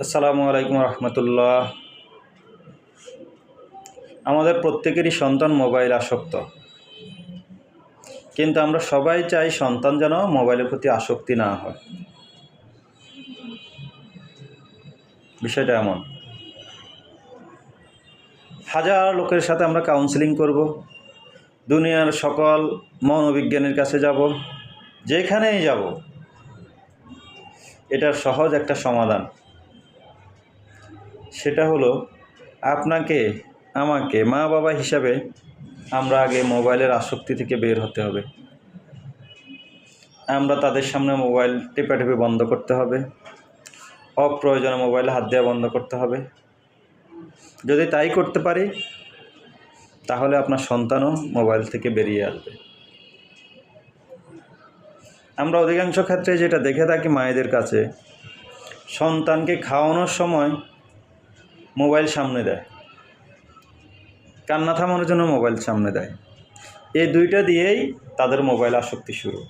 আসসালামু আলাইকুম রহমতুল্লাহ। আমাদের প্রত্যেকেরই সন্তান মোবাইল আসক্ত, কিন্তু আমরা সবাই চাই সন্তান যেন মোবাইলের প্রতি আসক্তি না হয়। বিষয়টা এমন, হাজার লোকের সাথে আমরা কাউন্সেলিং করব, দুনিয়ার সকল মনোবিজ্ঞানীর কাছে যাব, যেখানেই যাব, এটার সহজ একটা সমাধান। সেটা হলো আপনাকে আমাকে মা বাবা হিসাবে আমরা আগে মোবাইলের আসক্তি থেকে বের হতে হবে। আমরা তাদের সামনে মোবাইল টেপাটেপি বন্ধ করতে হবে, অপ্রয়োজনে মোবাইলে হাত দেওয়া বন্ধ করতে হবে। যদি তাই করতে পারি, তাহলে আপনার সন্তানও মোবাইল থেকে বেরিয়ে আসবে। আমরা অধিকাংশ ক্ষেত্রে যেটা দেখে থাকি, মায়েদের কাছে সন্তানকে খাওয়ানোর সময় মোবাইল সামনে দেয়, কান্না থামানোর জন্য মোবাইল সামনে দেয়। এই দুইটা দিয়েই তাদের মোবাইল আসক্তি শুরু।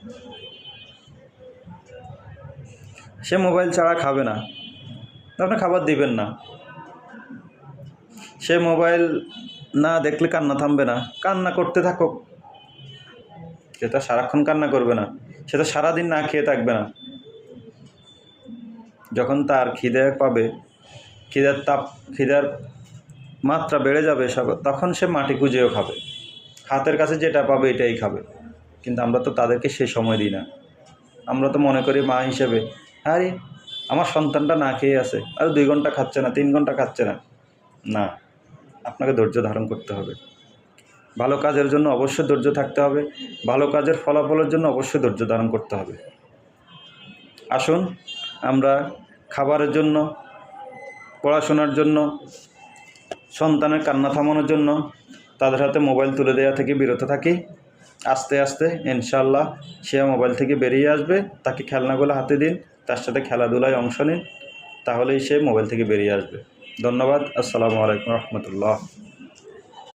সে মোবাইল ছাড়া খাবে না, আপনি খাবার দিবেন না। সে মোবাইল না দেখলে কান্না থামবে না, কান্না করতে থাকুক। সে তো সারাক্ষণ কান্না করবে না, সে তো সারাদিন না খেয়ে থাকবে না। যখন তার খিদে পাবে, খিদার মাত্রা বেড়ে যাবে, তখন সে মাটি খুঁজেও খাবে, হাতের কাছে যেটা পাবে এটাই খাবে। কিন্তু আমরা তো তাদেরকে সে সময় দিই না। আমরা তো মনে করি মা হিসেবে, আরে আমার সন্তানটা না খেয়ে আছে, আর 2 ঘন্টা খাচ্ছে না, 3 ঘন্টা খাচ্ছে না। না, আপনাকে ধৈর্য ধারণ করতে হবে। ভালো কাজের জন্য অবশ্যই ধৈর্য থাকতে হবে, ভালো কাজের ফলাফলের জন্য অবশ্যই ধৈর্য ধারণ করতে হবে। আসুন আমরা খাবারের জন্য, পড়াশোনার জন্য, সন্তানের কান্না থামানোর জন্য তাদের হাতে মোবাইল তুলে দেওয়া থেকে বিরত থাকি। আস্তে আস্তে ইনশাআল্লাহ সে মোবাইল থেকে বেরিয়ে আসবে। তাকে খেলনাগুলো হাতে দিন, তার সাথে খেলাধুলায় অংশ নিন, তাহলেই সে মোবাইল থেকে বেরিয়ে আসবে। ধন্যবাদ। আসসালামু আলাইকুম রহমতুল্লাহ।